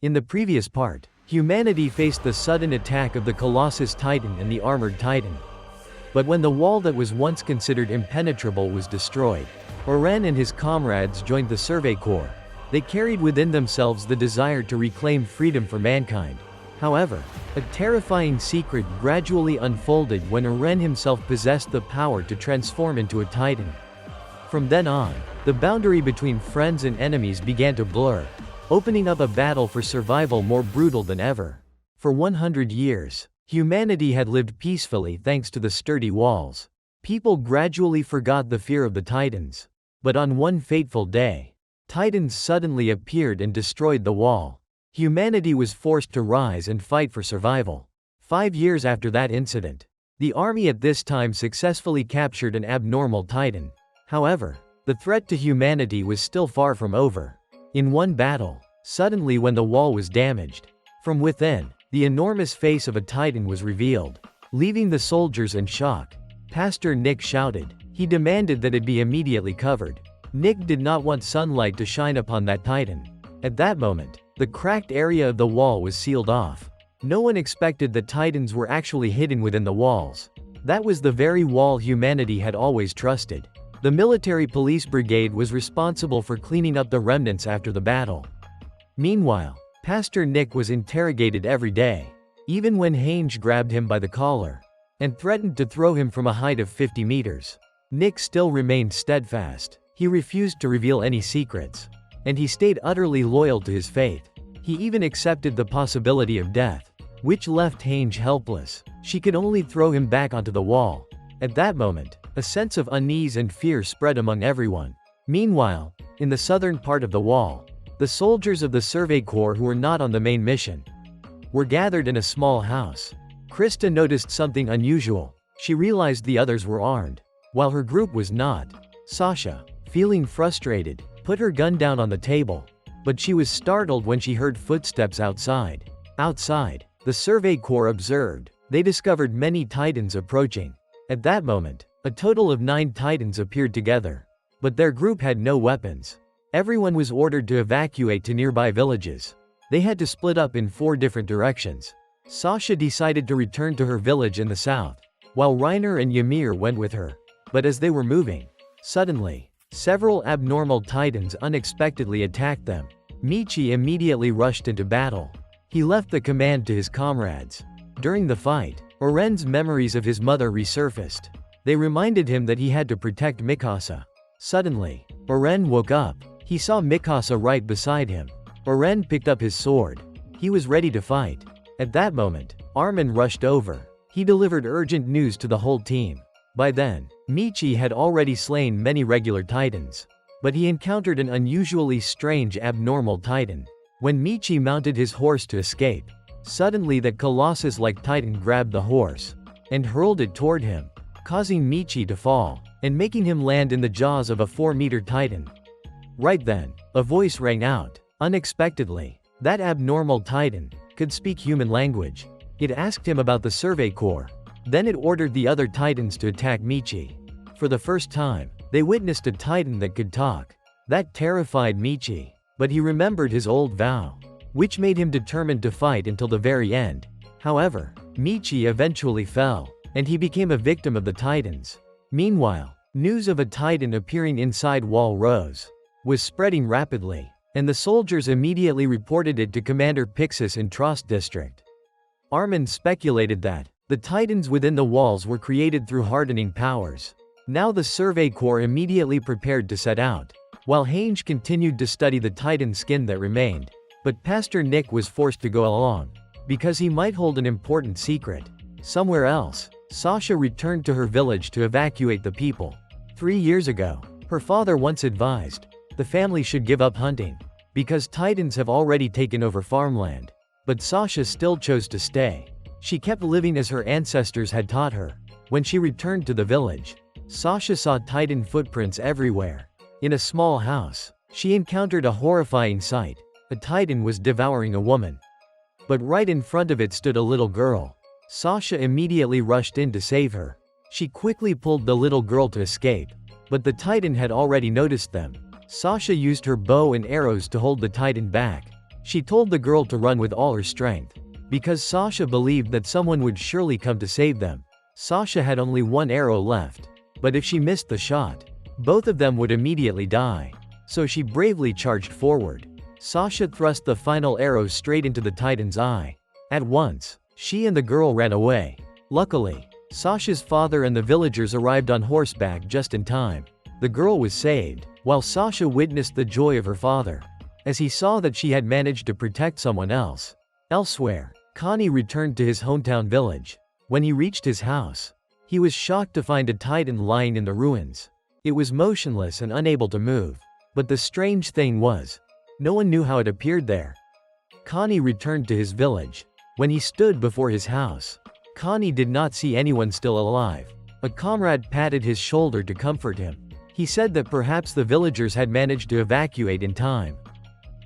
In the previous part, humanity faced the sudden attack of the Colossus Titan and the Armored Titan. But when the wall that was once considered impenetrable was destroyed, Oren and his comrades joined the Survey Corps. They carried within themselves the desire to reclaim freedom for mankind. However, a terrifying secret gradually unfolded when Oren himself possessed the power to transform into a Titan. From then on, the boundary between friends and enemies began to blur, opening up a battle for survival more brutal than ever. For 100 years, humanity had lived peacefully thanks to the sturdy walls. People gradually forgot the fear of the Titans. But on one fateful day, Titans suddenly appeared and destroyed the wall. Humanity was forced to rise and fight for survival. 5 years after that incident, the army at this time successfully captured an abnormal Titan. However, the threat to humanity was still far from over. In one battle, suddenly when the wall was damaged, from within, the enormous face of a Titan was revealed, leaving the soldiers in shock. Pastor Nick shouted. He demanded that it be immediately covered. Nick did not want sunlight to shine upon that Titan. At that moment, the cracked area of the wall was sealed off. No one expected that Titans were actually hidden within the walls. That was the very wall humanity had always trusted. The military police brigade was responsible for cleaning up the remnants after the battle. Meanwhile, Pastor Nick was interrogated every day, even when Hange grabbed him by the collar and threatened to throw him from a height of 50 meters. Nick still remained steadfast. He refused to reveal any secrets, and he stayed utterly loyal to his faith. He even accepted the possibility of death, which left Hange helpless. She could only throw him back onto the wall. At that moment, a sense of unease and fear spread among everyone. Meanwhile, in the southern part of the wall, the soldiers of the Survey Corps who were not on the main mission were gathered in a small house. Krista noticed something unusual. She realized the others were armed, while her group was not. Sasha, feeling frustrated, put her gun down on the table, but she was startled when she heard footsteps outside. Outside, the Survey Corps observed. They discovered many Titans approaching. At that moment, a total of 9 Titans appeared together, but their group had no weapons. Everyone was ordered to evacuate to nearby villages. They had to split up in 4 different directions. Sasha decided to return to her village in the south, while Reiner and Yamir went with her. But as they were moving, suddenly, several abnormal Titans unexpectedly attacked them. Michi immediately rushed into battle. He left the command to his comrades. During the fight, Oren's memories of his mother resurfaced. They reminded him that he had to protect Mikasa. Suddenly, Oren woke up. He saw Mikasa right beside him. Oren picked up his sword. He was ready to fight. At that moment, Armin rushed over. He delivered urgent news to the whole team. By then, Michi had already slain many regular Titans. But he encountered an unusually strange abnormal Titan. When Michi mounted his horse to escape, suddenly that Colossus-like Titan grabbed the horse and hurled it toward him, causing Michi to fall and making him land in the jaws of a 4-meter Titan. Right then, a voice rang out. Unexpectedly, that abnormal Titan could speak human language. It asked him about the Survey Corps. Then it ordered the other Titans to attack Michi. For the first time, they witnessed a Titan that could talk. That terrified Michi, but he remembered his old vow, which made him determined to fight until the very end. However, Michi eventually fell, and he became a victim of the Titans. Meanwhile, news of a Titan appearing inside Wall Rose was spreading rapidly, and the soldiers immediately reported it to Commander Pixis in Trost District. Armin speculated that the Titans within the walls were created through hardening powers. Now the Survey Corps immediately prepared to set out, while Hange continued to study the Titan skin that remained. But Pastor Nick was forced to go along, because he might hold an important secret. Somewhere else, Sasha returned to her village to evacuate the people. 3 years ago, her father once advised the family should give up hunting, because Titans have already taken over farmland. But Sasha still chose to stay. She kept living as her ancestors had taught her. When she returned to the village, Sasha saw Titan footprints everywhere. In a small house, she encountered a horrifying sight. A Titan was devouring a woman. But right in front of it stood a little girl. Sasha immediately rushed in to save her. She quickly pulled the little girl to escape, but the Titan had already noticed them. Sasha used her bow and arrows to hold the Titan back. She told the girl to run with all her strength, because Sasha believed that someone would surely come to save them. Sasha had only one arrow left, but if she missed the shot, both of them would immediately die. So she bravely charged forward. Sasha thrust the final arrow straight into the Titan's eye. At once, she and the girl ran away. Luckily, Sasha's father and the villagers arrived on horseback just in time. The girl was saved, while Sasha witnessed the joy of her father, as he saw that she had managed to protect someone else. Elsewhere, Connie returned to his hometown village. When he reached his house, he was shocked to find a Titan lying in the ruins. It was motionless and unable to move. But the strange thing was, no one knew how it appeared there. Connie returned to his village. When he stood before his house, Connie did not see anyone still alive. A comrade patted his shoulder to comfort him. He said that perhaps the villagers had managed to evacuate in time.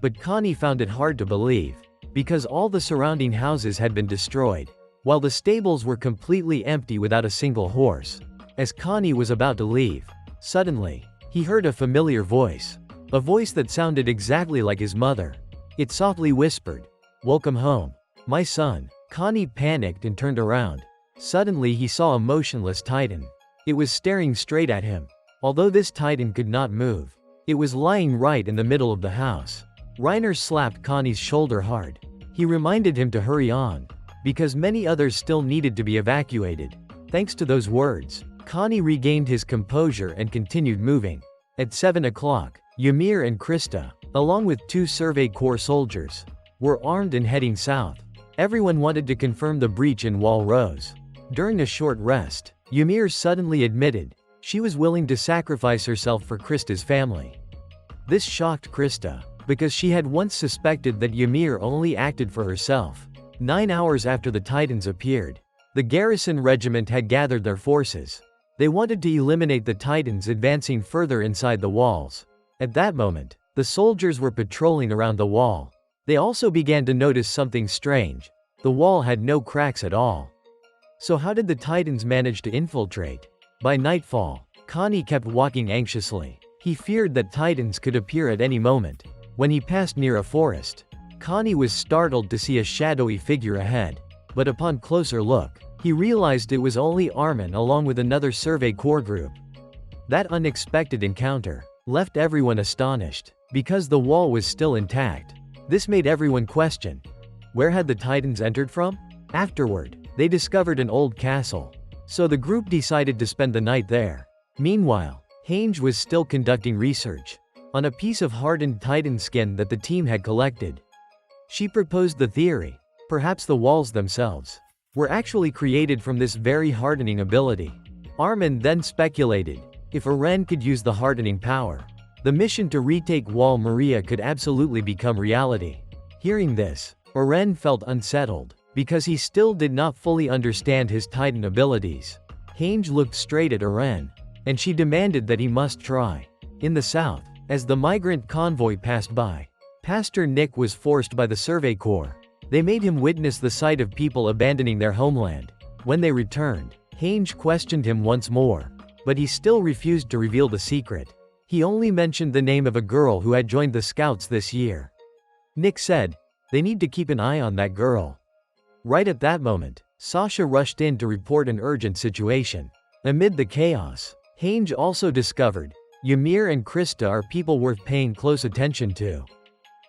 But Connie found it hard to believe, because all the surrounding houses had been destroyed, while the stables were completely empty without a single horse. As Connie was about to leave, suddenly, he heard a familiar voice. A voice that sounded exactly like his mother. It softly whispered, "Welcome home, my son." Connie panicked and turned around. Suddenly he saw a motionless Titan. It was staring straight at him. Although this Titan could not move, it was lying right in the middle of the house. Reiner slapped Connie's shoulder hard. He reminded him to hurry on, because many others still needed to be evacuated. Thanks to those words, Connie regained his composure and continued moving. At 7 o'clock, Yamir and Krista, along with 2 Survey Corps soldiers, were armed and heading south. Everyone wanted to confirm the breach in wall rows. During a short rest, Yamir suddenly admitted she was willing to sacrifice herself for Krista's family. This shocked Krista, because she had once suspected that Yamir only acted for herself. 9 hours after the Titans appeared, the garrison regiment had gathered their forces. They wanted to eliminate the Titans advancing further inside the walls. At that moment, the soldiers were patrolling around the wall. They also began to notice something strange. The wall had no cracks at all. So how did the Titans manage to infiltrate? By nightfall, Connie kept walking anxiously. He feared that Titans could appear at any moment. When he passed near a forest, Connie was startled to see a shadowy figure ahead. But upon closer look, he realized it was only Armin along with another Survey Corps group. That unexpected encounter left everyone astonished, because the wall was still intact. This made everyone question, where had the Titans entered from? Afterward, they discovered an old castle, so the group decided to spend the night there. Meanwhile, Hange was still conducting research on a piece of hardened Titan skin that the team had collected. She proposed the theory, perhaps the walls themselves were actually created from this very hardening ability. Armin then speculated, if Aren could use the hardening power, the mission to retake Wall Maria could absolutely become reality. Hearing this, Aren felt unsettled, because he still did not fully understand his Titan abilities. Hange looked straight at Aren, and she demanded that he must try. In the south, as the migrant convoy passed by, Pastor Nick was forced by the Survey Corps. They made him witness the sight of people abandoning their homeland. When they returned, Hange questioned him once more, but he still refused to reveal the secret. He only mentioned the name of a girl who had joined the scouts this year. Nick said, they need to keep an eye on that girl. Right at that moment, Sasha rushed in to report an urgent situation. Amid the chaos, Hange also discovered, Yamir and Krista are people worth paying close attention to.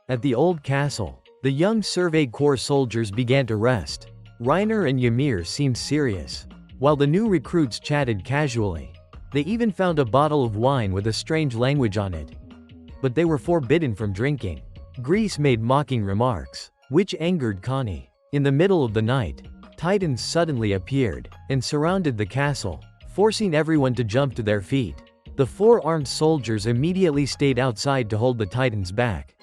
At the old castle, the young Survey Corps soldiers began to rest. Reiner and Yamir seemed serious, while the new recruits chatted casually. They even found a bottle of wine with a strange language on it. But they were forbidden from drinking. Grease made mocking remarks, which angered Connie. In the middle of the night, Titans suddenly appeared and surrounded the castle, forcing everyone to jump to their feet. The 4 armed soldiers immediately stayed outside to hold the Titans back.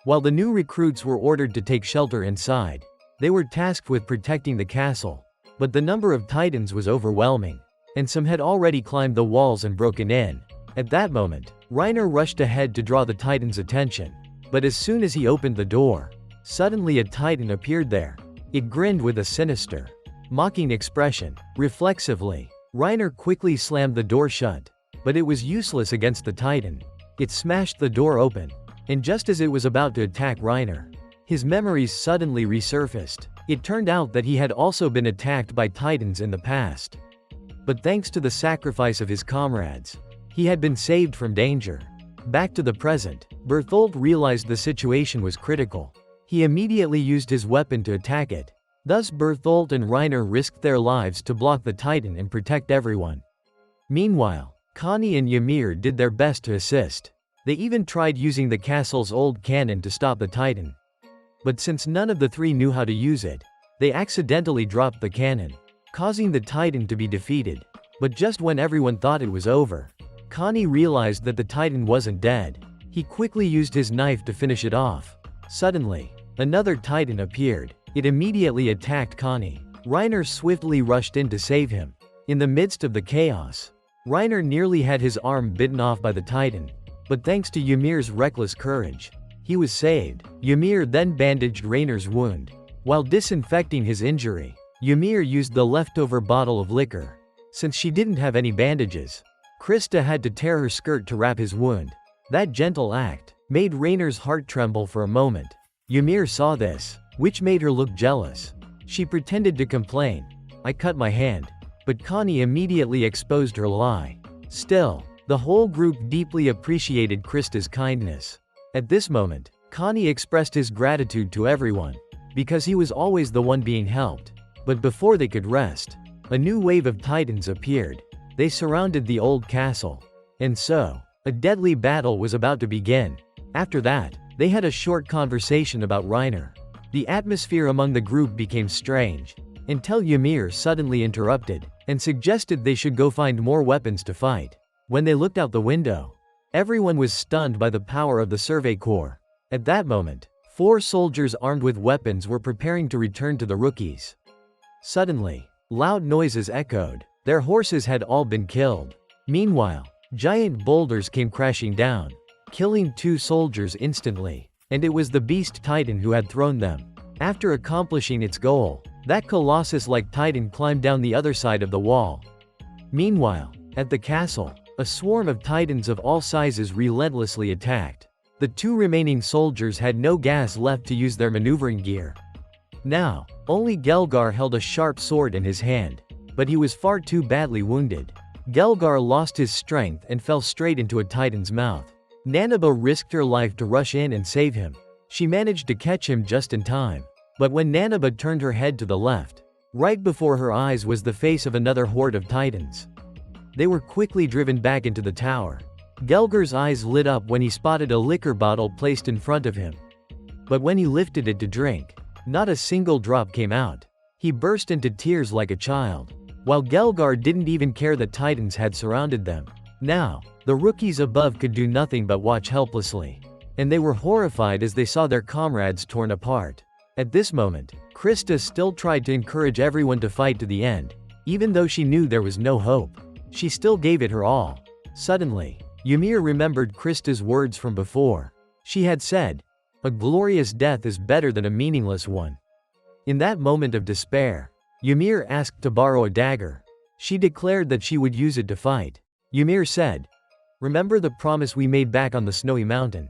While the new recruits were ordered to take shelter inside, they were tasked with protecting the castle. But the number of Titans was overwhelming, and some had already climbed the walls and broken in. At that moment, Reiner rushed ahead to draw the Titan's attention. But as soon as he opened the door, suddenly a Titan appeared there. It grinned with a sinister, mocking expression. Reflexively, Reiner quickly slammed the door shut. But it was useless against the Titan. It smashed the door open. And just as it was about to attack Reiner, His memories suddenly resurfaced. It turned out that he had also been attacked by Titans in the past. But thanks to the sacrifice of his comrades, he had been saved from danger. Back to the present, Berthold realized the situation was critical. He immediately used his weapon to attack it. Thus Berthold and Reiner risked their lives to block the Titan and protect everyone. Meanwhile, Connie and Yamir did their best to assist. They even tried using the castle's old cannon to stop the Titan. But since none of the three knew how to use it, they accidentally dropped the cannon, causing the Titan to be defeated. But just when everyone thought it was over, Connie realized that the Titan wasn't dead. He quickly used his knife to finish it off. Suddenly, another Titan appeared. It immediately attacked Connie. Reiner swiftly rushed in to save him. In the midst of the chaos, Reiner nearly had his arm bitten off by the Titan. But thanks to Yamir's reckless courage, he was saved. Yamir then bandaged Reiner's wound. While disinfecting his injury, Yamir used the leftover bottle of liquor. Since she didn't have any bandages, Krista had to tear her skirt to wrap his wound. That gentle act made Reiner's heart tremble for a moment. Yamir saw this, which made her look jealous. She pretended to complain. "I cut my hand." But Connie immediately exposed her lie. Still, the whole group deeply appreciated Krista's kindness. At this moment, Connie expressed his gratitude to everyone, because he was always the one being helped. But before they could rest, a new wave of Titans appeared. They surrounded the old castle. And so, a deadly battle was about to begin. After that, they had a short conversation about Reiner. The atmosphere among the group became strange, until Yamir suddenly interrupted, and suggested they should go find more weapons to fight. When they looked out the window, everyone was stunned by the power of the Survey Corps. At that moment, 4 soldiers armed with weapons were preparing to return to the rookies. Suddenly, loud noises echoed. Their horses had all been killed. Meanwhile, giant boulders came crashing down, killing 2 soldiers instantly. And it was the Beast Titan who had thrown them. After accomplishing its goal, that Colossus-like Titan climbed down the other side of the wall. Meanwhile, at the castle, a swarm of Titans of all sizes relentlessly attacked. The 2 remaining soldiers had no gas left to use their maneuvering gear. Now, only Gelgar held a sharp sword in his hand. But he was far too badly wounded. Gelgar lost his strength and fell straight into a Titan's mouth. Nanaba risked her life to rush in and save him. She managed to catch him just in time. But when Nanaba turned her head to the left, right before her eyes was the face of another horde of Titans. They were quickly driven back into the tower. Gelgar's eyes lit up when he spotted a liquor bottle placed in front of him. But when he lifted it to drink, not a single drop came out. He burst into tears like a child. While Gelgar didn't even care that Titans had surrounded them. Now, the rookies above could do nothing but watch helplessly. And they were horrified as they saw their comrades torn apart. At this moment, Krista still tried to encourage everyone to fight to the end. Even though she knew there was no hope, she still gave it her all. Suddenly, Yamir remembered Krista's words from before. She had said, "A glorious death is better than a meaningless one." In that moment of despair, Yamir asked to borrow a dagger. She declared that she would use it to fight. Yamir said, "Remember the promise we made back on the snowy mountain?"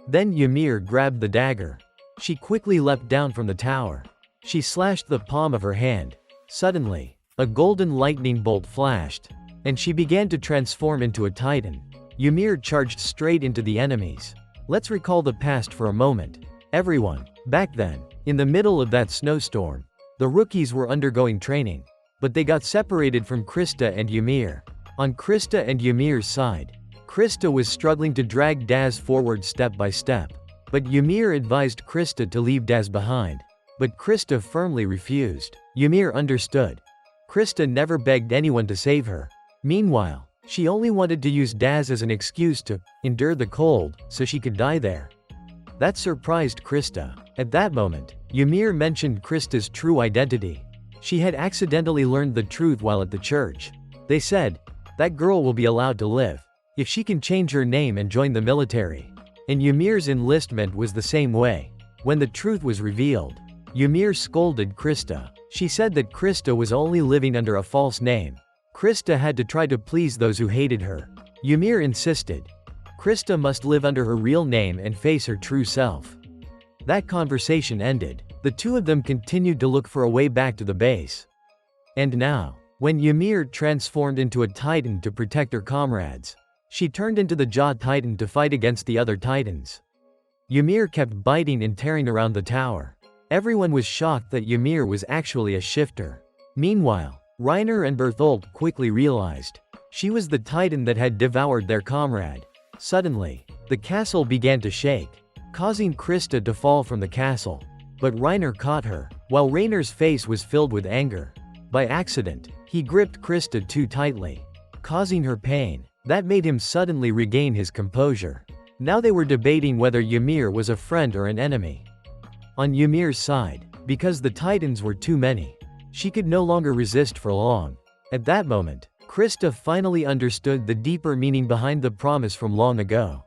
Then Yamir grabbed the dagger. She quickly leapt down from the tower. She slashed the palm of her hand. Suddenly, a golden lightning bolt flashed, and she began to transform into a Titan. Yamir charged straight into the enemies. Let's recall the past for a moment. Everyone, back then, in the middle of that snowstorm, the rookies were undergoing training. But they got separated from Krista and Yamir. On Krista and Yamir's side, Krista was struggling to drag Daz forward step by step. But Yamir advised Krista to leave Daz behind. But Krista firmly refused. Yamir understood. Krista never begged anyone to save her. Meanwhile, she only wanted to use Daz as an excuse to endure the cold so she could die there. That surprised Krista. At that moment, Yamir mentioned Krista's true identity. She had accidentally learned the truth while at the church. They said, "That girl will be allowed to live if she can change her name and join the military." And Yamir's enlistment was the same way. When the truth was revealed, Yamir scolded Krista. She said that Krista was only living under a false name. Krista had to try to please those who hated her. Yamir insisted. Krista must live under her real name and face her true self. That conversation ended. The two of them continued to look for a way back to the base. And now, when Ymir transformed into a titan to protect her comrades, she turned into the Jaw Titan to fight against the other titans. Ymir kept biting and tearing around the tower. Everyone was shocked that Ymir was actually a shifter. Meanwhile, Reiner and Bertholdt quickly realized she was the titan that had devoured their comrade. Suddenly, the castle began to shake, causing Krista to fall from the castle. But Reiner caught her, while Reiner's face was filled with anger. By accident, he gripped Krista too tightly, causing her pain. That made him suddenly regain his composure. Now they were debating whether Ymir was a friend or an enemy. On Ymir's side, because the titans were too many, she could no longer resist for long. At that moment, Krista finally understood the deeper meaning behind the promise from long ago.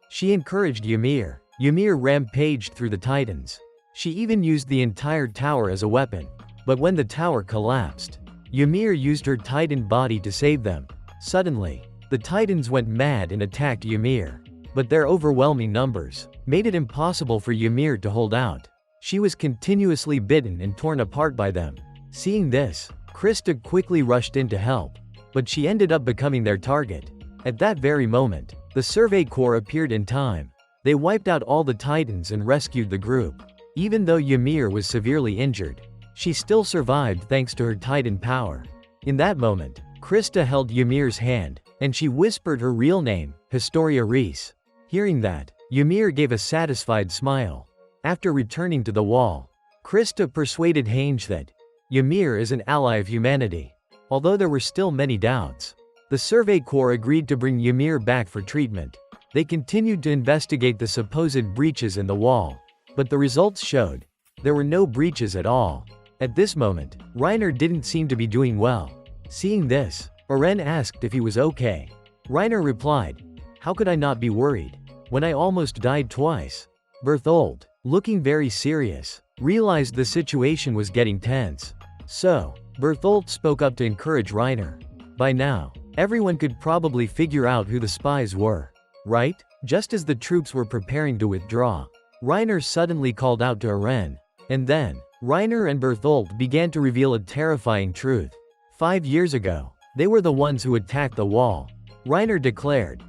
She encouraged Ymir. Ymir rampaged through the titans. She even used the entire tower as a weapon. But when the tower collapsed, Ymir used her titan body to save them. Suddenly, the titans went mad and attacked Ymir. But their overwhelming numbers made it impossible for Ymir to hold out. She was continuously bitten and torn apart by them. Seeing this, Krista quickly rushed in to help. But she ended up becoming their target. At that very moment, the Survey Corps appeared in time. They wiped out all the titans and rescued the group. Even though Ymir was severely injured, she still survived thanks to her titan power. In that moment, Krista held Ymir's hand, and she whispered her real name, Historia Reese. Hearing that, Ymir gave a satisfied smile. After returning to the wall, Krista persuaded Henge that Ymir is an ally of humanity. Although there were still many doubts, the Survey Corps agreed to bring Ymir back for treatment. They continued to investigate the supposed breaches in the wall, but the results showed there were no breaches at all. At this moment, Reiner didn't seem to be doing well. Seeing this, Oren asked if he was okay. Reiner replied, "How could I not be worried when I almost died twice?" Bertholdt, looking very serious, realized the situation was getting tense. So, Bertholdt spoke up to encourage Reiner. By now, everyone could probably figure out who the spies were, right? Just as the troops were preparing to withdraw, Reiner suddenly called out to Oren. And then, Reiner and Bertholdt began to reveal a terrifying truth. 5 years ago, they were the ones who attacked the wall. Reiner declared,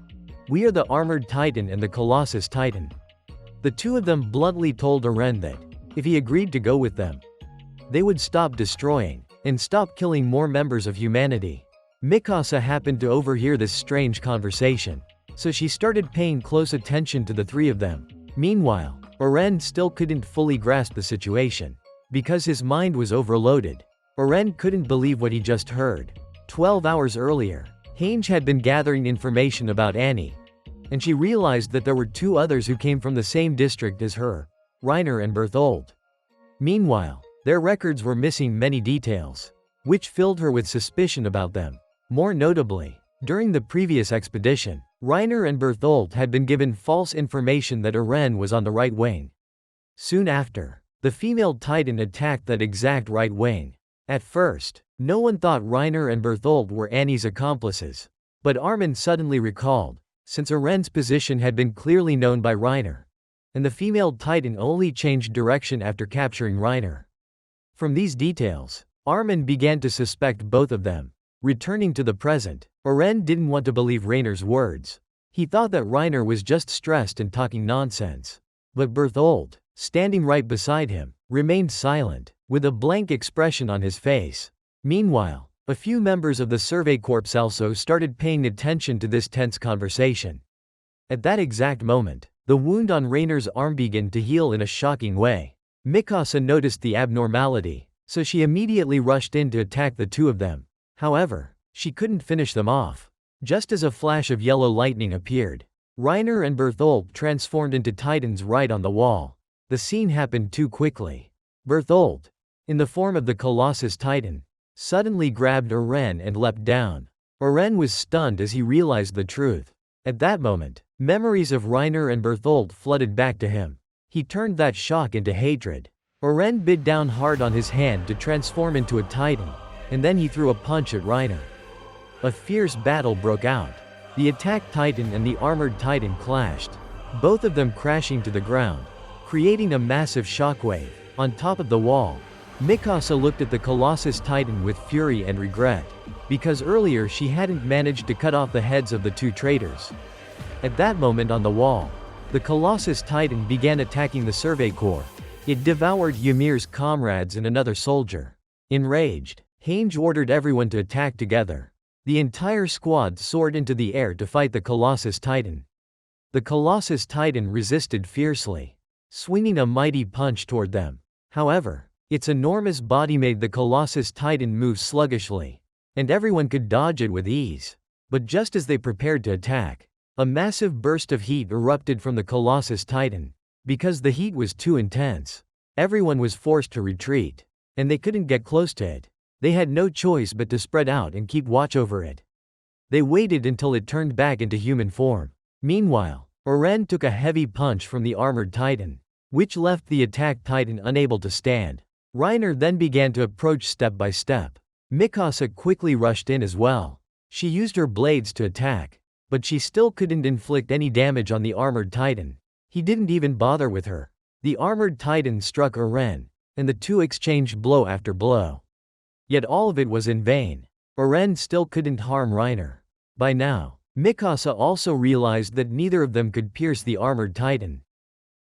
"We are the Armored Titan and the Colossus Titan." The two of them bluntly told Oren that, if he agreed to go with them, they would stop destroying and stop killing more members of humanity. Mikasa happened to overhear this strange conversation, so she started paying close attention to the three of them. Meanwhile, Oren still couldn't fully grasp the situation, because his mind was overloaded. Oren couldn't believe what he just heard. 12 hours earlier, Henge had been gathering information about Annie, and she realized that there were two others who came from the same district as her, Reiner and Bertholdt. Meanwhile, their records were missing many details, which filled her with suspicion about them. More notably, during the previous expedition, Reiner and Bertholdt had been given false information that Oren was on the right wing. Soon after, the female Titan attacked that exact right wing. At first, no one thought Reiner and Bertholdt were Annie's accomplices. But Armin suddenly recalled, since Oren's position had been clearly known by Reiner, and the female Titan only changed direction after capturing Reiner. From these details, Armin began to suspect both of them. Returning to the present, Oren didn't want to believe Reiner's words. He thought that Reiner was just stressed and talking nonsense. But Bertholdt, standing right beside him, remained silent, with a blank expression on his face. Meanwhile, a few members of the Survey Corps also started paying attention to this tense conversation. At that exact moment, the wound on Reiner's arm began to heal in a shocking way. Mikasa noticed the abnormality, so she immediately rushed in to attack the two of them. However, she couldn't finish them off. Just as a flash of yellow lightning appeared, Reiner and Bertholdt transformed into titans right on the wall. The scene happened too quickly. Bertholdt, in the form of the Colossus Titan, suddenly grabbed Oren and leapt down. Oren was stunned as he realized the truth. At that moment, memories of Reiner and Bertholdt flooded back to him. He turned that shock into hatred. Oren bit down hard on his hand to transform into a titan, and then he threw a punch at Reiner. A fierce battle broke out. The attacked titan and the armored titan clashed, both of them crashing to the ground. creating a massive shockwave. On top of the wall, Mikasa looked at the Colossus Titan with fury and regret, because earlier she hadn't managed to cut off the heads of the two traitors. At that moment on the wall, the Colossus Titan began attacking the Survey Corps. It devoured Yamir's comrades and another soldier. Enraged, Hange ordered everyone to attack together. The entire squad soared into the air to fight the Colossus Titan. The Colossus Titan resisted fiercely, swinging a mighty punch toward them. However, its enormous body made the Colossus Titan move sluggishly, and everyone could dodge it with ease. But just as they prepared to attack, a massive burst of heat erupted from the Colossus Titan. Because the heat was too intense, everyone was forced to retreat, and they couldn't get close to it. They had no choice but to spread out and keep watch over it. They waited until it turned back into human form. Meanwhile, Eren took a heavy punch from the armored Titan, which left the attacked Titan unable to stand. Reiner then began to approach step by step. Mikasa quickly rushed in as well. She used her blades to attack, but she still couldn't inflict any damage on the armored Titan. He didn't even bother with her. The armored Titan struck Eren, and the two exchanged blow after blow. Yet all of it was in vain. Eren still couldn't harm Reiner. By now, Mikasa also realized that neither of them could pierce the armored Titan.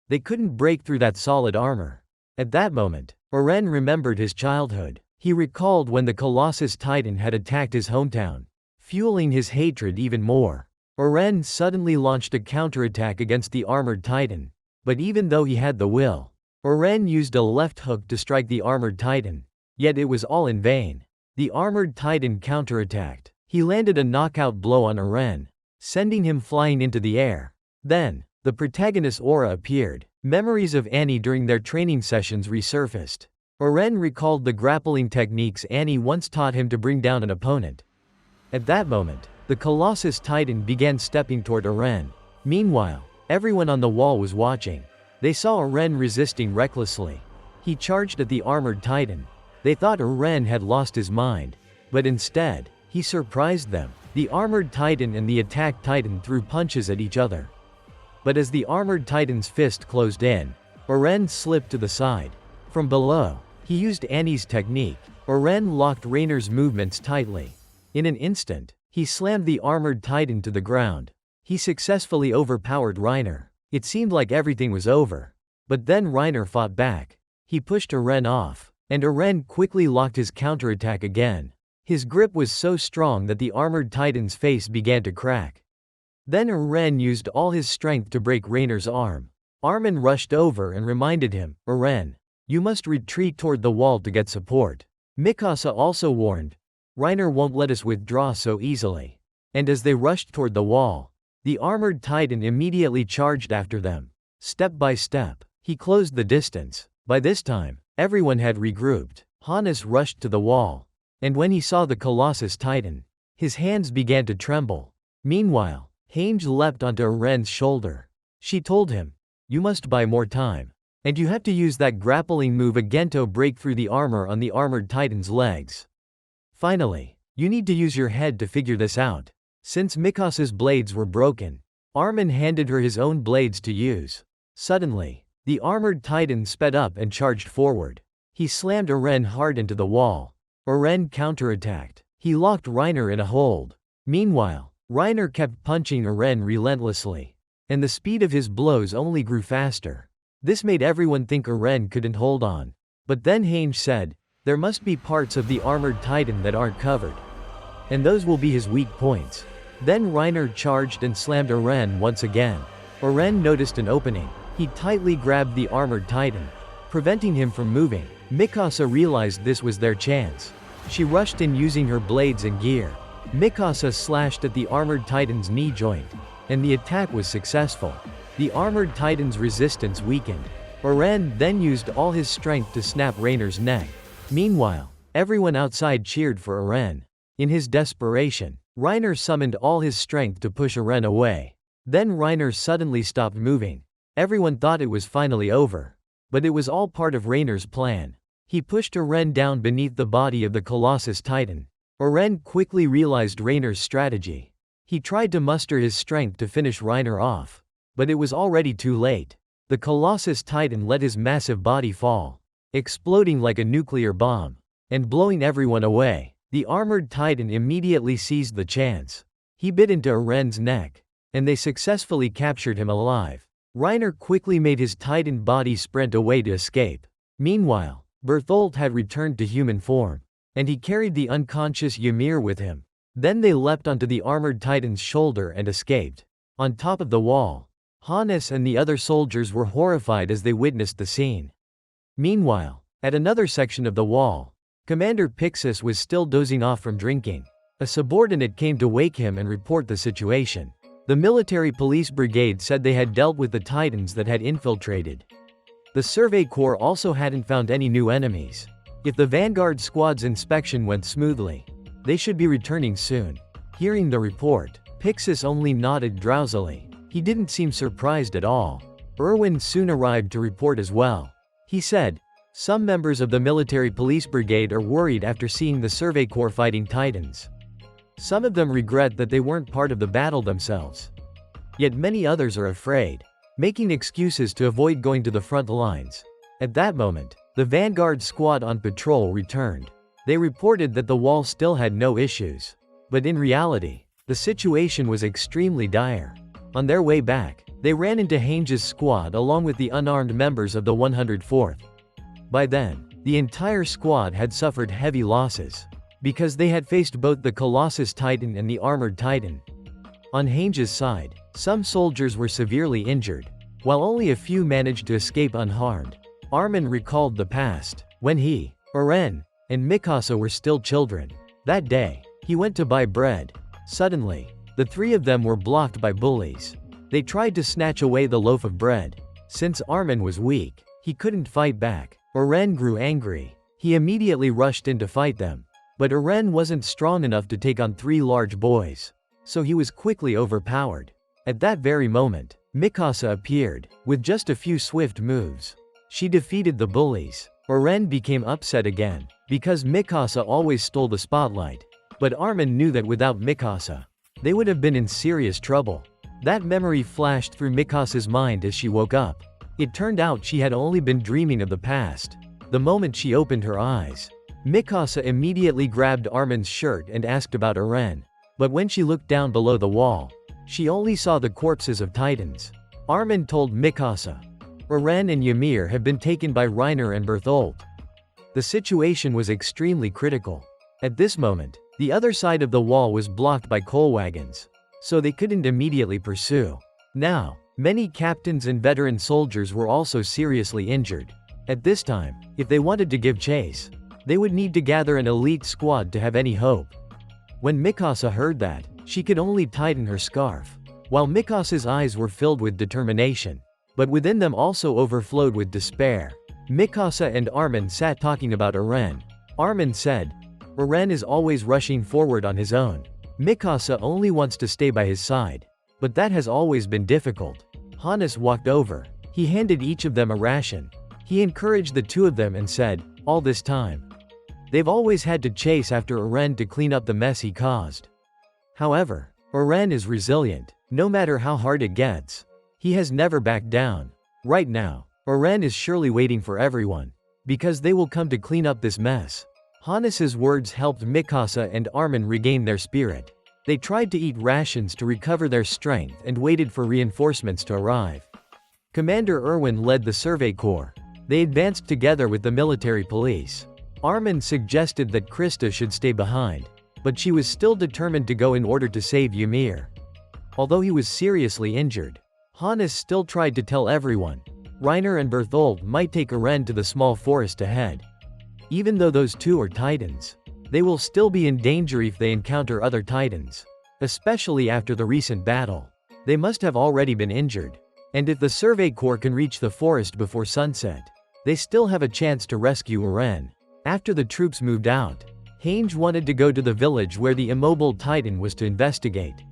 They couldn't break through that solid armor. At that moment, Eren remembered his childhood. He recalled when the Colossus Titan had attacked his hometown, fueling his hatred even more. Eren suddenly launched a counterattack against the armored Titan, but even though he had the will, Eren used a left hook to strike the armored Titan. Yet it was all in vain. The armored Titan counterattacked. He landed a knockout blow on Eren, sending him flying into the air. Then, the protagonist's aura appeared. Memories of Annie during their training sessions resurfaced. Eren recalled the grappling techniques Annie once taught him to bring down an opponent. At that moment, the Colossus Titan began stepping toward Eren. Meanwhile, everyone on the wall was watching. They saw Eren resisting recklessly. He charged at the armored Titan. They thought Eren had lost his mind, but instead, he surprised them. The armored Titan and the attacked Titan threw punches at each other. But as the armored Titan's fist closed in, Eren slipped to the side. From below, he used Annie's technique. Eren locked Reiner's movements tightly. In an instant, he slammed the armored Titan to the ground. He successfully overpowered Reiner. It seemed like everything was over. But then Reiner fought back. He pushed Eren off, and Eren quickly locked his counterattack again. His grip was so strong that the armored Titan's face began to crack. Then Eren used all his strength to break Reiner's arm. Armin rushed over and reminded him, "Eren, you must retreat toward the wall to get support." Mikasa also warned, "Reiner won't let us withdraw so easily." And as they rushed toward the wall, the armored Titan immediately charged after them. Step by step, he closed the distance. By this time, everyone had regrouped. Hannes rushed to the wall, and when he saw the Colossus Titan, his hands began to tremble. Meanwhile, Hange leapt onto Eren's shoulder. She told him, "You must buy more time. And you have to use that grappling move again to break through the armor on the armored Titan's legs. Finally, you need to use your head to figure this out." Since Mikasa's blades were broken, Armin handed her his own blades to use. Suddenly, the armored Titan sped up and charged forward. He slammed Eren hard into the wall. Eren counterattacked. He locked Reiner in a hold. Meanwhile, Reiner kept punching Eren relentlessly, and the speed of his blows only grew faster. This made everyone think Eren couldn't hold on. But then Hange said, "There must be parts of the armored Titan that aren't covered, and those will be his weak points." Then Reiner charged and slammed Eren once again. Eren noticed an opening. He tightly grabbed the armored Titan, preventing him from moving. Mikasa realized this was their chance. She rushed in using her blades and gear. Mikasa slashed at the armored Titan's knee joint, and the attack was successful. The armored Titan's resistance weakened. Eren then used all his strength to snap Reiner's neck. Meanwhile, everyone outside cheered for Eren. In his desperation, Reiner summoned all his strength to push Eren away. Then Reiner suddenly stopped moving. Everyone thought it was finally over. But it was all part of Reiner's plan. He pushed Eren down beneath the body of the Colossus Titan. Eren quickly realized Reiner's strategy. He tried to muster his strength to finish Reiner off. But it was already too late. the Colossus Titan let his massive body fall, exploding like a nuclear bomb, and blowing everyone away. The armored Titan immediately seized the chance. He bit into Eren's neck, and they successfully captured him alive. Reiner quickly made his Titan body sprint away to escape. Meanwhile, Bertholdt had returned to human form, and he carried the unconscious Ymir with him. Then they leapt onto the armored Titan's shoulder and escaped. On top of the wall, Hannes and the other soldiers were horrified as they witnessed the scene. Meanwhile, at another section of the wall, Commander Pixis was still dozing off from drinking. A subordinate came to wake him and report the situation. The military police brigade said they had dealt with the Titans that had infiltrated. The Survey Corps also hadn't found any new enemies. If the Vanguard squad's inspection went smoothly, they should be returning soon. Hearing the report, Pixis only nodded drowsily. He didn't seem surprised at all. Erwin soon arrived to report as well. He said, "Some members of the military police brigade are worried after seeing the Survey Corps fighting Titans. Some of them regret that they weren't part of the battle themselves. Yet many others are afraid, making excuses to avoid going to the front lines." At that moment, the Vanguard squad on patrol returned. They reported that the wall still had no issues. But in reality, the situation was extremely dire. On their way back, they ran into Hange's squad along with the unarmed members of the 104th. By then, the entire squad had suffered heavy losses, because they had faced both the Colossus Titan and the Armored Titan. On Hange's side, some soldiers were severely injured, while only a few managed to escape unharmed. Armin recalled the past, when he, Eren, and Mikasa were still children. That day, he went to buy bread. Suddenly, the three of them were blocked by bullies. They tried to snatch away the loaf of bread. Since Armin was weak, he couldn't fight back. Eren grew angry. He immediately rushed in to fight them. But Eren wasn't strong enough to take on three large boys, so he was quickly overpowered. At that very moment, Mikasa appeared, with just a few swift moves. She defeated the bullies. Eren became upset again, because Mikasa always stole the spotlight. But Armin knew that without Mikasa, they would have been in serious trouble. That memory flashed through Mikasa's mind as she woke up. It turned out she had only been dreaming of the past. The moment she opened her eyes, Mikasa immediately grabbed Armin's shirt and asked about Eren. But when she looked down below the wall, she only saw the corpses of Titans. Armin told Mikasa, "Eren and Ymir have been taken by Reiner and Bertholdt." The situation was extremely critical. At this moment, the other side of the wall was blocked by coal wagons, so they couldn't immediately pursue. Now, many captains and veteran soldiers were also seriously injured. At this time, if they wanted to give chase, they would need to gather an elite squad to have any hope. When Mikasa heard that, she could only tighten her scarf. While Mikasa's eyes were filled with determination, but within them also overflowed with despair, Mikasa and Armin sat talking about Eren. Armin said, "Eren is always rushing forward on his own. Mikasa only wants to stay by his side. But that has always been difficult." Hannes walked over. He handed each of them a ration. He encouraged the two of them and said, "All this time, they've always had to chase after Eren to clean up the mess he caused. However, Eren is resilient, no matter how hard it gets. He has never backed down. Right now, Eren is surely waiting for everyone, because they will come to clean up this mess." Hannes's words helped Mikasa and Armin regain their spirit. They tried to eat rations to recover their strength and waited for reinforcements to arrive. Commander Erwin led the Survey Corps. They advanced together with the military police. Armin suggested that Krista should stay behind, but she was still determined to go in order to save Ymir. Although he was seriously injured, Hannes still tried to tell everyone Reiner and Bertholdt might take Eren to the small forest ahead. Even though those two are Titans, they will still be in danger if they encounter other Titans, especially after the recent battle. They must have already been injured. And if the Survey Corps can reach the forest before sunset, they still have a chance to rescue Eren. After the troops moved out, Hange wanted to go to the village where the immobile Titan was to investigate,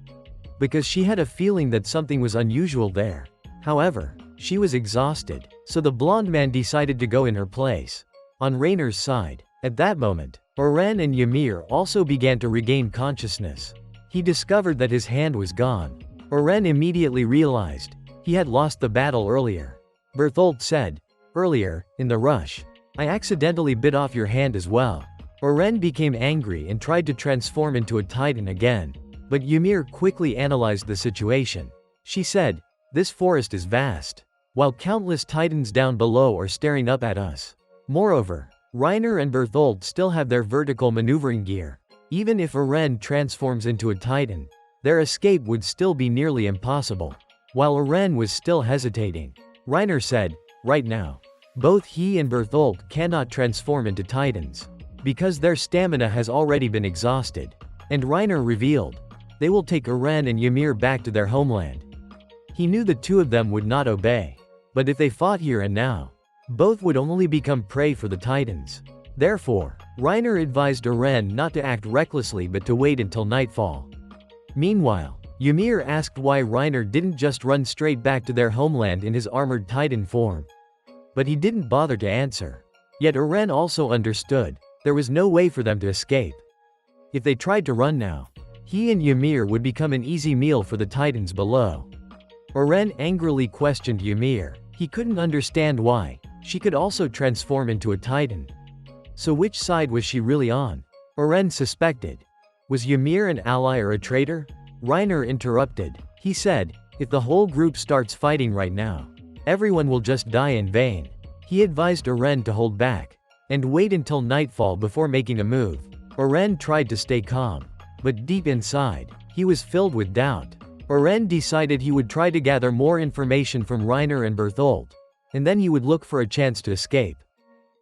because she had a feeling that something was unusual there. However, she was exhausted, so the blonde man decided to go in her place. On Reiner's side, at that moment, Eren and Ymir also began to regain consciousness. He discovered that his hand was gone. Eren immediately realized he had lost the battle earlier. Bertholdt said. Earlier, in the rush, I accidentally bit off your hand as well. Eren became angry and tried to transform into a titan again. But Ymir quickly analyzed the situation. She said, "This forest is vast, while countless titans down below are staring up at us. Moreover, Reiner and Bertholdt still have their vertical maneuvering gear. Even if Eren transforms into a titan, their escape would still be nearly impossible." While Eren was still hesitating, Reiner said, "Right now, both he and Bertholdt cannot transform into titans, because their stamina has already been exhausted." And Reiner revealed, they will take Eren and Ymir back to their homeland. He knew the two of them would not obey. But if they fought here and now, both would only become prey for the titans. Therefore, Reiner advised Eren not to act recklessly but to wait until nightfall. Meanwhile, Ymir asked why Reiner didn't just run straight back to their homeland in his armored titan form. But he didn't bother to answer. Yet Eren also understood, there was no way for them to escape. If they tried to run now, he and Ymir would become an easy meal for the titans below. Eren angrily questioned Ymir. He couldn't understand why she could also transform into a titan. So which side was she really on? Eren suspected. Was Ymir an ally or a traitor? Reiner interrupted. He said, "If the whole group starts fighting right now, everyone will just die in vain." He advised Eren to hold back and wait until nightfall before making a move. Eren tried to stay calm, but deep inside, he was filled with doubt. Eren decided he would try to gather more information from Reiner and Bertholdt, and then he would look for a chance to escape.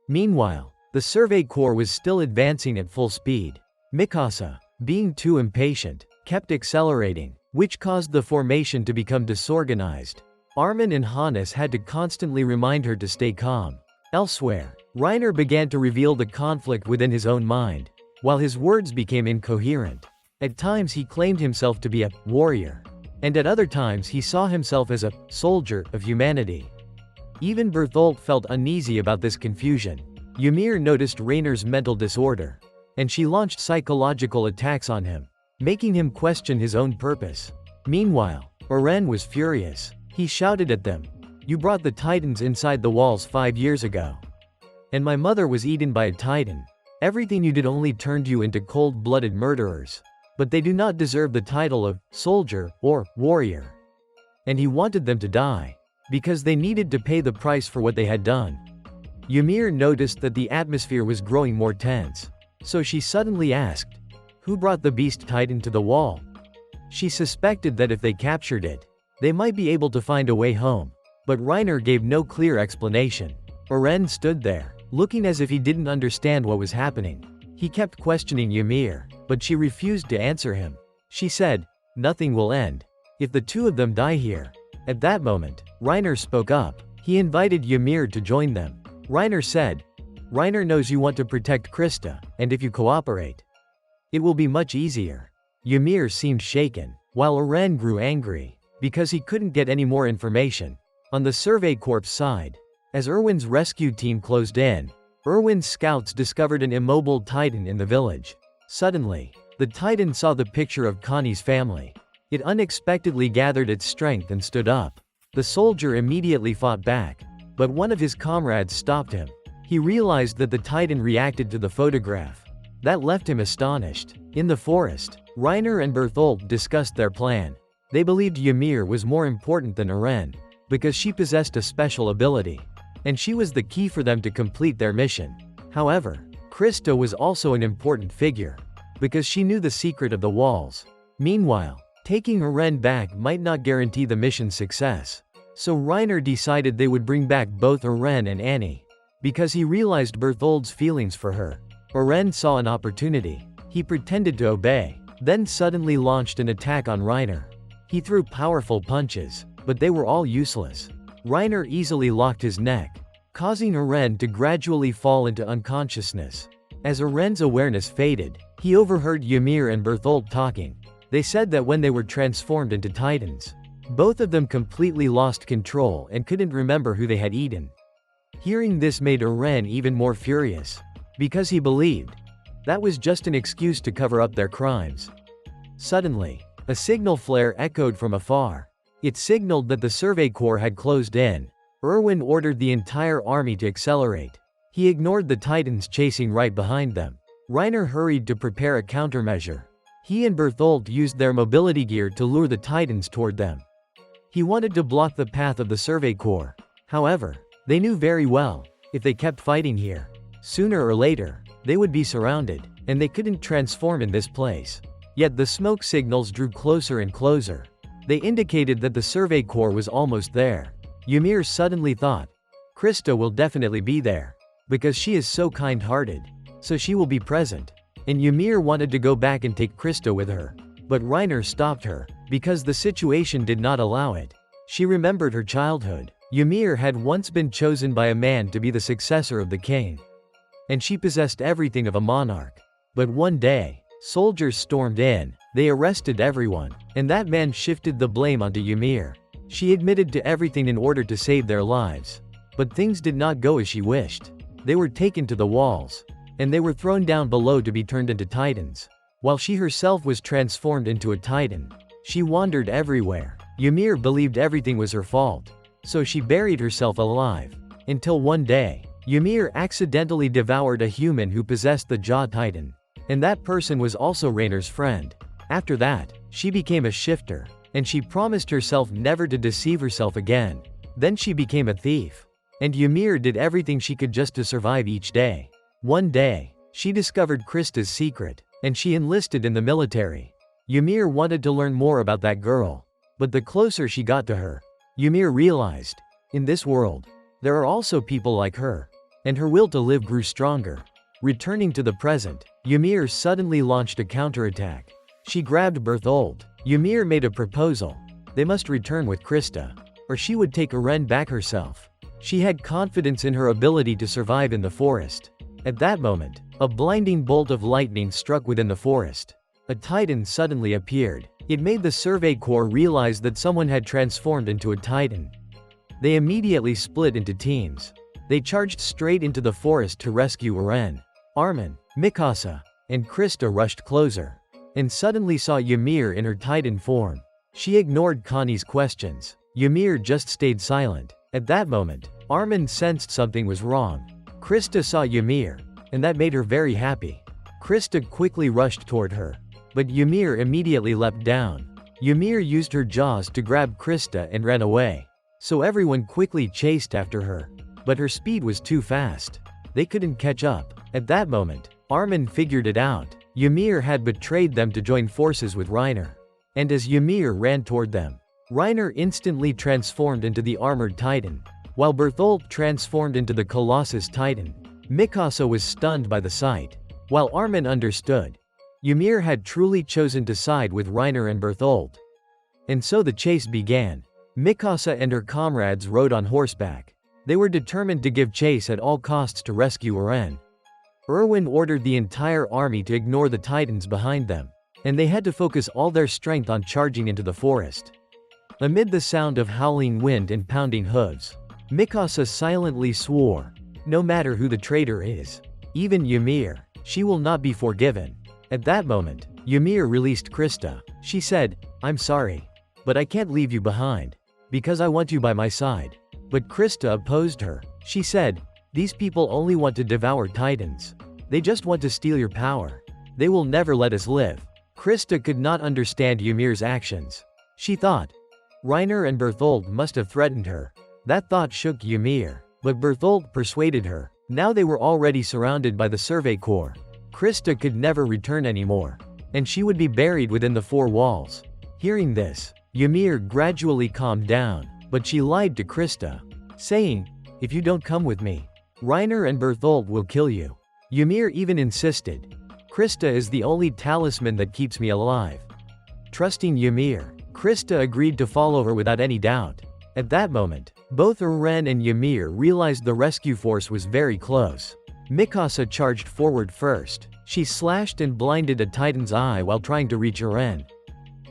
Meanwhile, the Survey Corps was still advancing at full speed. Mikasa, being too impatient, kept accelerating, which caused the formation to become disorganized. Armin and Hannes had to constantly remind her to stay calm. Elsewhere, Reiner began to reveal the conflict within his own mind, while his words became incoherent. At times he claimed himself to be a warrior, and at other times he saw himself as a soldier of humanity. Even Bertholdt felt uneasy about this confusion. Ymir noticed Reiner's mental disorder, and she launched psychological attacks on him, making him question his own purpose. Meanwhile, Eren was furious. He shouted at them, "You brought the titans inside the walls 5 years ago. And my mother was eaten by a titan. Everything you did only turned you into cold-blooded murderers. But they do not deserve the title of soldier or warrior." And he wanted them to die, because they needed to pay the price for what they had done. Ymir noticed that the atmosphere was growing more tense. So she suddenly asked, "Who brought the beast titan to the wall?" She suspected that if they captured it, they might be able to find a way home. But Reiner gave no clear explanation. Eren stood there, looking as if he didn't understand what was happening. He kept questioning Ymir, but she refused to answer him. She said, "Nothing will end if the two of them die here." At that moment, Reiner spoke up. He invited Ymir to join them. Reiner said, "Reiner knows you want to protect Krista, and if you cooperate, it will be much easier." Ymir seemed shaken, while Eren grew angry, because he couldn't get any more information. On the Survey Corps side, as Erwin's rescue team closed in, Erwin's scouts discovered an immobile titan in the village. Suddenly, the titan saw the picture of Connie's family. It unexpectedly gathered its strength and stood up. The soldier immediately fought back, but one of his comrades stopped him. He realized that the titan reacted to the photograph. That left him astonished. In the forest, Reiner and Bertholdt discussed their plan. They believed Ymir was more important than Eren, because she possessed a special ability, and she was the key for them to complete their mission. However, Krista was also an important figure, because she knew the secret of the walls. Meanwhile, taking Eren back might not guarantee the mission's success. So Reiner decided they would bring back both Eren and Annie, because he realized Bertholdt's feelings for her. Eren saw an opportunity. He pretended to obey, then suddenly launched an attack on Reiner. He threw powerful punches, but they were all useless. Reiner easily locked his neck, causing Eren to gradually fall into unconsciousness. As Eren's awareness faded, he overheard Ymir and Bertholdt talking. They said that when they were transformed into titans, both of them completely lost control and couldn't remember who they had eaten. Hearing this made Eren even more furious, because he believed that was just an excuse to cover up their crimes. Suddenly, a signal flare echoed from afar. It signaled that the Survey Corps had closed in. Erwin ordered the entire army to accelerate. He ignored the Titans chasing right behind them. Reiner hurried to prepare a countermeasure. He and Berthold used their mobility gear to lure the Titans toward them. He wanted to block the path of the Survey Corps. However, they knew very well, if they kept fighting here, sooner or later, they would be surrounded, and they couldn't transform in this place. Yet the smoke signals drew closer and closer. They indicated that the Survey Corps was almost there. Ymir suddenly thought, Krista will definitely be there. Because she is so kind-hearted. So she will be present. And Ymir wanted to go back and take Krista with her. But Reiner stopped her, because the situation did not allow it. She remembered her childhood. Ymir had once been chosen by a man to be the successor of the king. And she possessed everything of a monarch. But one day, soldiers stormed in, they arrested everyone, and that man shifted the blame onto Ymir. She admitted to everything in order to save their lives. But things did not go as she wished. They were taken to the walls, and they were thrown down below to be turned into titans. While she herself was transformed into a titan, she wandered everywhere. Ymir believed everything was her fault, so she buried herself alive. Until one day, Ymir accidentally devoured a human who possessed the Jaw Titan. And that person was also Reiner's friend. After that, she became a shifter, and she promised herself never to deceive herself again. Then she became a thief. And Ymir did everything she could just to survive each day. One day, she discovered Krista's secret, and she enlisted in the military. Ymir wanted to learn more about that girl. But the closer she got to her, Ymir realized, in this world, there are also people like her. And her will to live grew stronger. Returning to the present, Ymir suddenly launched a counterattack. She grabbed Berthold. Ymir made a proposal. They must return with Krista, or she would take Eren back herself. She had confidence in her ability to survive in the forest. At that moment, a blinding bolt of lightning struck within the forest. A titan suddenly appeared. It made the Survey Corps realize that someone had transformed into a titan. They immediately split into teams. They charged straight into the forest to rescue Eren. Armin, Mikasa, and Krista rushed closer, and suddenly saw Ymir in her titan form. She ignored Connie's questions. Ymir just stayed silent. At that moment, Armin sensed something was wrong. Krista saw Ymir, and that made her very happy. Krista quickly rushed toward her, but Ymir immediately leapt down. Ymir used her jaws to grab Krista and ran away. So everyone quickly chased after her, but her speed was too fast. They couldn't catch up. At that moment, Armin figured it out. Ymir had betrayed them to join forces with Reiner. And as Ymir ran toward them, Reiner instantly transformed into the armored titan, while Berthold transformed into the Colossus Titan. Mikasa was stunned by the sight, while Armin understood. Ymir had truly chosen to side with Reiner and Berthold. And so the chase began. Mikasa and her comrades rode on horseback. They were determined to give chase at all costs to rescue Eren. Erwin ordered the entire army to ignore the titans behind them, and they had to focus all their strength on charging into the forest. Amid the sound of howling wind and pounding hooves, Mikasa silently swore, no matter who the traitor is, even Ymir, she will not be forgiven. At that moment, Ymir released Krista. She said, I'm sorry, but I can't leave you behind, because I want you by my side. But Krista opposed her. She said, these people only want to devour titans. They just want to steal your power. They will never let us live. Krista could not understand Ymir's actions. She thought, Reiner and Berthold must have threatened her. That thought shook Ymir, but Berthold persuaded her. Now they were already surrounded by the Survey Corps. Krista could never return anymore, and she would be buried within the four walls. Hearing this, Ymir gradually calmed down, but she lied to Krista, saying, if you don't come with me, Reiner and Berthold will kill you. Ymir even insisted, Krista is the only talisman that keeps me alive. Trusting Ymir, Krista agreed to follow her without any doubt. At that moment, both Eren and Ymir realized the rescue force was very close. Mikasa charged forward first. She slashed and blinded a titan's eye while trying to reach Eren.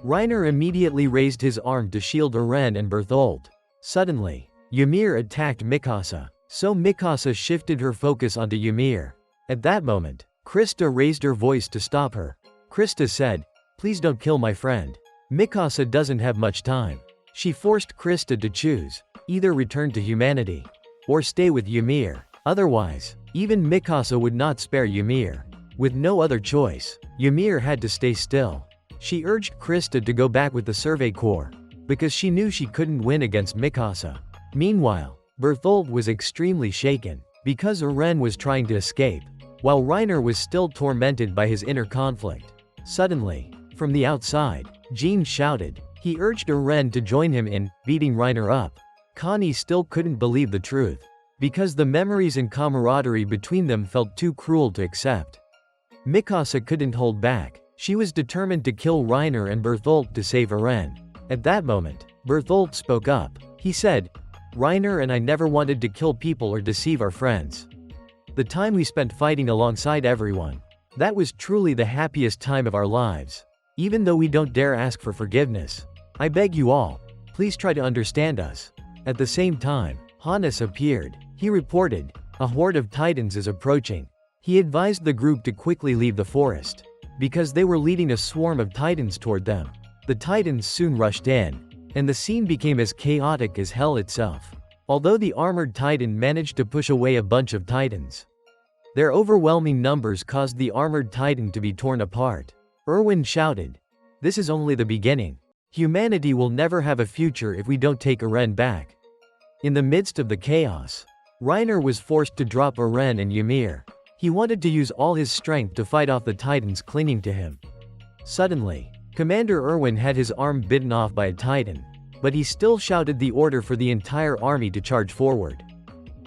Reiner immediately raised his arm to shield Eren and Berthold. Suddenly, Ymir attacked Mikasa, so Mikasa shifted her focus onto Ymir. At that moment, Krista raised her voice to stop her. Krista said, please don't kill my friend. Mikasa doesn't have much time. She forced Krista to choose. either return to humanity, or stay with Ymir. Otherwise, even Mikasa would not spare Ymir. With no other choice, Ymir had to stay still. She urged Krista to go back with the Survey Corps, because she knew she couldn't win against Mikasa. Meanwhile, Bertholdt was extremely shaken, because Eren was trying to escape, while Reiner was still tormented by his inner conflict. Suddenly, from the outside, Jean shouted. He urged Eren to join him in beating Reiner up. Connie still couldn't believe the truth, because the memories and camaraderie between them felt too cruel to accept. Mikasa couldn't hold back. She was determined to kill Reiner and Bertholdt to save Eren. At that moment, Bertholdt spoke up. He said, "Reiner and I never wanted to kill people or deceive our friends. The time we spent fighting alongside everyone, that was truly the happiest time of our lives. Even though we don't dare ask for forgiveness, I beg you all, please try to understand us." At the same time, Hannes appeared. He reported, "A horde of titans is approaching." He advised the group to quickly leave the forest, because they were leading a swarm of titans toward them. The titans soon rushed in, and the scene became as chaotic as hell itself. Although the armored titan managed to push away a bunch of titans, their overwhelming numbers caused the armored titan to be torn apart. Erwin shouted, "This is only the beginning. Humanity will never have a future if we don't take Eren back." In the midst of the chaos, Reiner was forced to drop Eren and Ymir. He wanted to use all his strength to fight off the titans clinging to him. Suddenly, Commander Erwin had his arm bitten off by a titan, but he still shouted the order for the entire army to charge forward.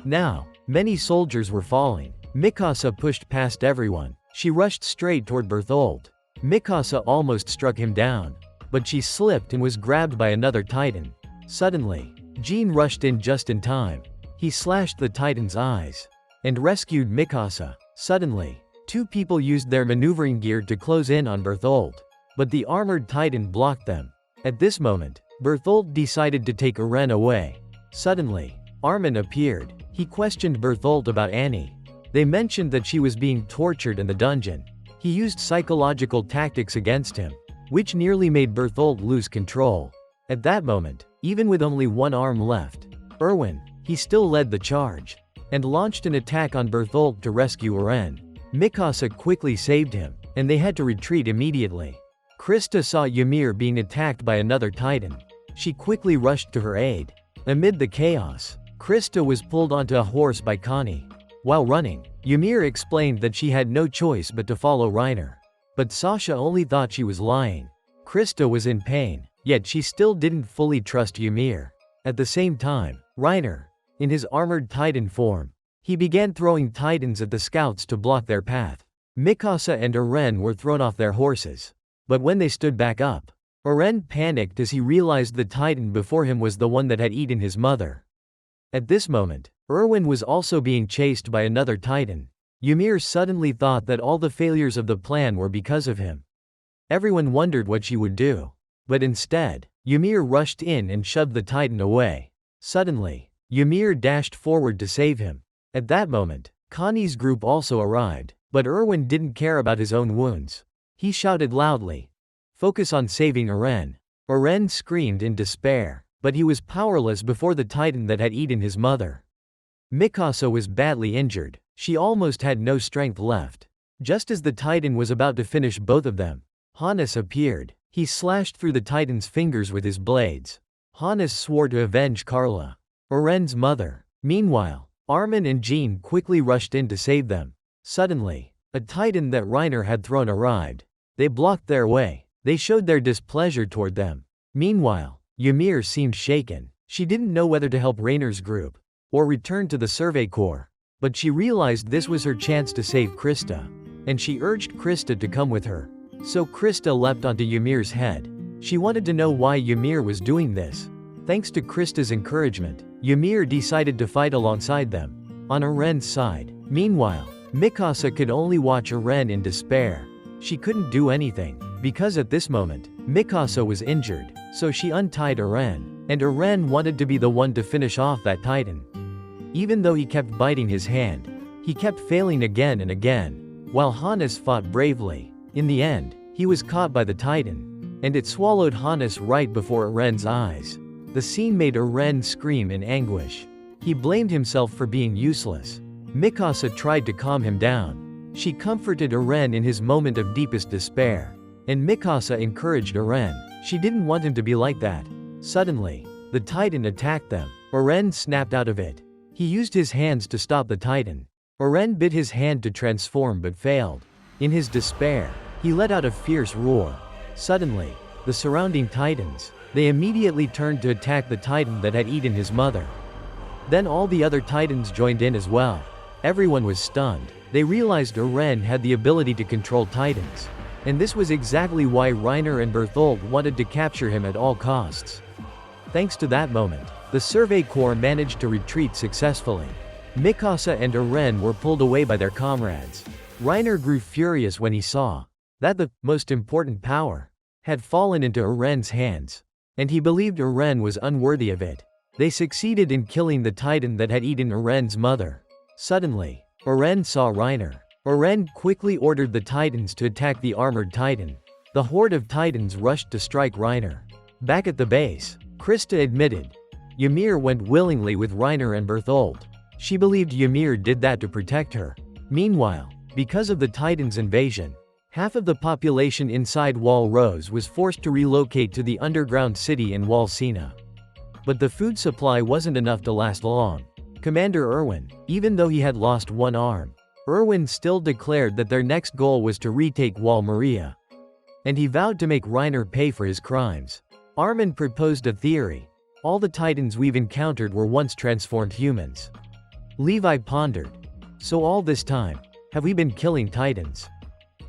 Now, many soldiers were falling. Mikasa pushed past everyone. She rushed straight toward Bertholdt. Mikasa almost struck him down, but she slipped and was grabbed by another titan. Suddenly, Jean rushed in just in time. He slashed the titan's eyes and rescued Mikasa. Suddenly, two people used their maneuvering gear to close in on Bertholdt, but the armored titan blocked them. At this moment, Bertholdt decided to take Eren away. Suddenly, Armin appeared. He questioned Bertholdt about Annie. They mentioned that she was being tortured in the dungeon. He used psychological tactics against him, which nearly made Bertholdt lose control. At that moment, even with only one arm left, Erwin, he still led the charge, and launched an attack on Bertholdt to rescue Eren. Mikasa quickly saved him, and they had to retreat immediately. Krista saw Ymir being attacked by another titan. She quickly rushed to her aid. Amid the chaos, Krista was pulled onto a horse by Connie. While running, Ymir explained that she had no choice but to follow Reiner. But Sasha only thought she was lying. Krista was in pain, yet she still didn't fully trust Ymir. At the same time, Reiner, in his armored titan form, he began throwing titans at the scouts to block their path. Mikasa and Eren were thrown off their horses. But when they stood back up, Eren panicked as he realized the titan before him was the one that had eaten his mother. At this moment, Erwin was also being chased by another titan. Ymir suddenly thought that all the failures of the plan were because of him. Everyone wondered what she would do. But instead, Ymir rushed in and shoved the titan away. Suddenly, Ymir dashed forward to save him. At that moment, Connie's group also arrived, but Erwin didn't care about his own wounds. He shouted loudly, "Focus on saving Eren." Eren screamed in despair, but he was powerless before the titan that had eaten his mother. Mikasa was badly injured. She almost had no strength left. Just as the titan was about to finish both of them, Hannes appeared. He slashed through the titan's fingers with his blades. Hannes swore to avenge Carla, Eren's mother. Meanwhile, Armin and Jean quickly rushed in to save them. Suddenly, a titan that Reiner had thrown arrived. They blocked their way. They showed their displeasure toward them. Meanwhile, Ymir seemed shaken. She didn't know whether to help Reiner's group, or return to the Survey Corps. But she realized this was her chance to save Krista, and she urged Krista to come with her. So Krista leapt onto Ymir's head. She wanted to know why Ymir was doing this. Thanks to Krista's encouragement, Ymir decided to fight alongside them, on Eren's side. Meanwhile, Mikasa could only watch Eren in despair. She couldn't do anything, because at this moment, Mikasa was injured, so she untied Eren, and Eren wanted to be the one to finish off that titan. Even though he kept biting his hand, he kept failing again and again, while Hannes fought bravely. In the end, he was caught by the titan, and it swallowed Hannes right before Eren's eyes. The scene made Eren scream in anguish. He blamed himself for being useless. Mikasa tried to calm him down. She comforted Eren in his moment of deepest despair. And Mikasa encouraged Eren. She didn't want him to be like that. Suddenly, the Titan attacked them. Eren snapped out of it. He used his hands to stop the Titan. Eren bit his hand to transform but failed. In his despair, he let out a fierce roar. Suddenly, the surrounding Titans, they immediately turned to attack the Titan that had eaten his mother. Then all the other Titans joined in as well. Everyone was stunned. They realized Eren had the ability to control Titans. And this was exactly why Reiner and Bertholdt wanted to capture him at all costs. Thanks to that moment, the Survey Corps managed to retreat successfully. Mikasa and Eren were pulled away by their comrades. Reiner grew furious when he saw that the most important power had fallen into Eren's hands. And he believed Eren was unworthy of it. They succeeded in killing the Titan that had eaten Eren's mother. Suddenly, Eren saw Reiner. Eren quickly ordered the Titans to attack the armored Titan. The horde of Titans rushed to strike Reiner. Back at the base, Krista admitted Ymir went willingly with Reiner and Bertholdt. She believed Ymir did that to protect her. Meanwhile, because of the Titans' invasion, half of the population inside Wall Rose was forced to relocate to the underground city in Wall Sina. But the food supply wasn't enough to last long. Commander Erwin, even though he had lost one arm, Erwin still declared that their next goal was to retake Wall Maria. And he vowed to make Reiner pay for his crimes. Armin proposed a theory. All the Titans we've encountered were once transformed humans. Levi pondered. So all this time, have we been killing Titans?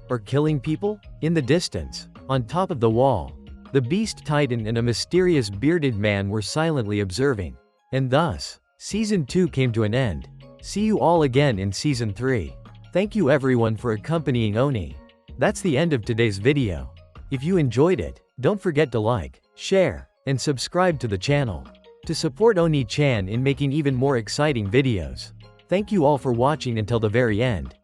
Or killing people? In the distance, on top of the wall, the Beast Titan and a mysterious bearded man were silently observing. And thus, Season 2 came to an end. See you all again in Season 3. Thank you everyone for accompanying Oni. That's the end of today's video. If you enjoyed it, don't forget to like, share, and subscribe to the channel to support Oni-chan in making even more exciting videos. Thank you all for watching until the very end.